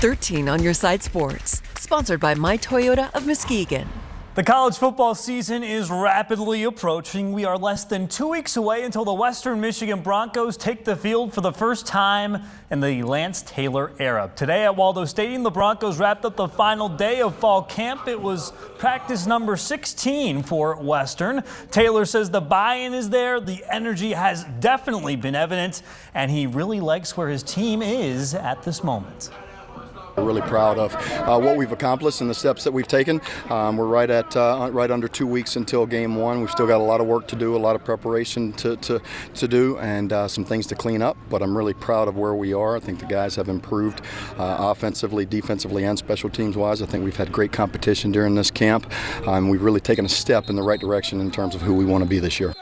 13 on your side sports. Sponsored by My Toyota of Muskegon. The college football season is rapidly approaching. We are less than 2 weeks away until the Western Michigan Broncos take the field for the first time in the Lance Taylor era. Today at Waldo Stadium, the Broncos wrapped up the final day of fall camp. It was practice number 16 for Western. Taylor says the buy-in is there, the energy has definitely been evident, and he really likes where his team is at this moment. We're really proud of what we've accomplished and the steps that we've taken. We're right under 2 weeks until game one. We've still got a lot of work to do, a lot of preparation to do, and some things to clean up. But I'm really proud of where we are. I think the guys have improved offensively, defensively, and special teams wise. I think we've had great competition during this camp. We've really taken a step in the right direction in terms of who we want to be this year.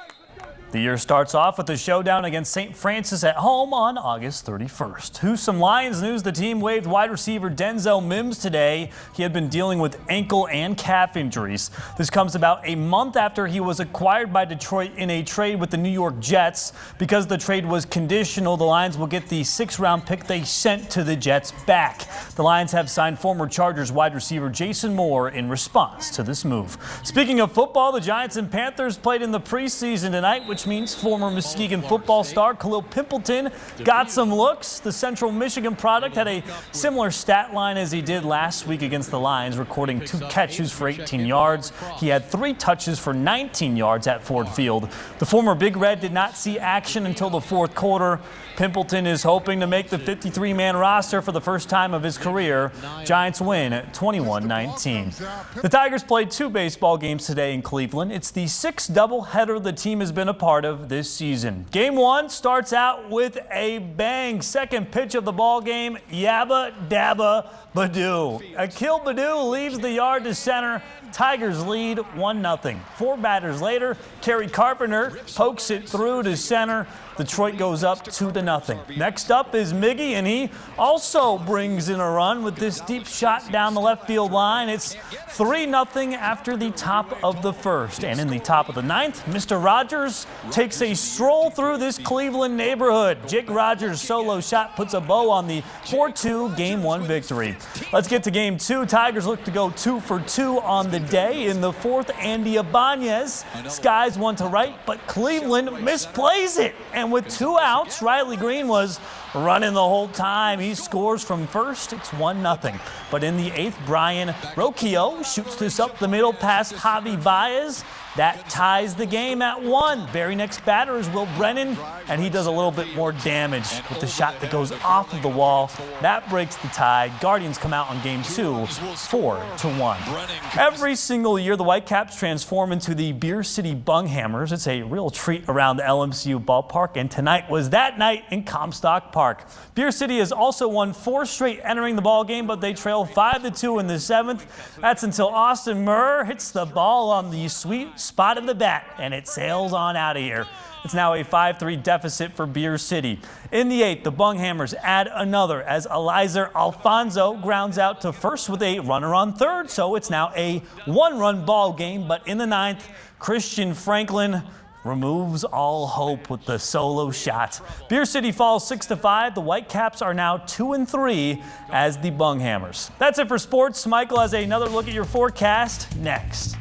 The year starts off with a showdown against St. Francis at home on August 31st. Who's some Lions news? The team waived wide receiver Denzel Mims today. He had been dealing with ankle and calf injuries. This comes about a month after he was acquired by Detroit in a trade with the New York Jets. Because the trade was conditional, the Lions will get the 6th-round pick they sent to the Jets back. The Lions have signed former Chargers wide receiver Jason Moore in response to this move. Speaking of football, the Giants and Panthers played in the preseason tonight, which means former Muskegon football star Khalil Pimpleton got some looks. The Central Michigan product had a similar stat line as he did last week against the Lions, recording 2 catches for 18 yards. He had 3 touches for 19 yards at Ford Field. The former Big Red did not see action until the 4th quarter. Pimpleton is hoping to make the 53-man roster for the first time of his career. Giants win 21-19. The Tigers played 2 baseball games today in Cleveland. It's the 6th doubleheader the team has been a part of this season. Game 1 starts out with a bang. Second pitch of the ball game, yabba dabba Badoo. Akil Badoo leaves the yard to center. Tigers lead 1-0. 4 batters later, Kerry Carpenter pokes it through to center. Detroit goes up 2-0. Next up is Miggy, and he also brings in a run with this deep shot down the left field line. It's 3-0 after the top of the 1st. And in the top of the 9th, Mr. Rogers takes a stroll through this Cleveland neighborhood. Jake Rogers' solo shot puts a bow on the 4-2 Game 1 victory. Let's get to Game 2. Tigers look to go 2 for 2 on the day. In the 4th, Andy Ibanez skies one to right, but Cleveland misplays it. And with 2 outs, Riley Green was running the whole time. He scores from first. It's 1-0. But in the 8th, Brian Rocchio shoots this up the middle past Javi Baez. That ties the game at 1. Very next batter is Will Brennan, and he does a little bit more damage with the shot that goes off of the wall. That breaks the tie. Guardians come out on Game 2, 4-1. Every single year, the Whitecaps transform into the Beer City Bunghammers. It's a real treat around the LMCU ballpark, and tonight was that night in Comstock Park. Beer City has also won 4 straight entering the ball game, but they trail 5-2 in the 7th. That's until Austin Murr hits the ball on the sweet spot of the bat, and it sails on out of here. It's now a 5-3 deficit for Beer City. In the 8th, the Bunghammers add another as Elizer Alfonso grounds out to first with a runner on third, so it's now a 1-run ball game. But in the 9th, Christian Franklin removes all hope with the solo shot. Beer City falls 6-5. The Whitecaps are now 2-3 as the Bunghammers. That's it for sports. Michael has another look at your forecast next.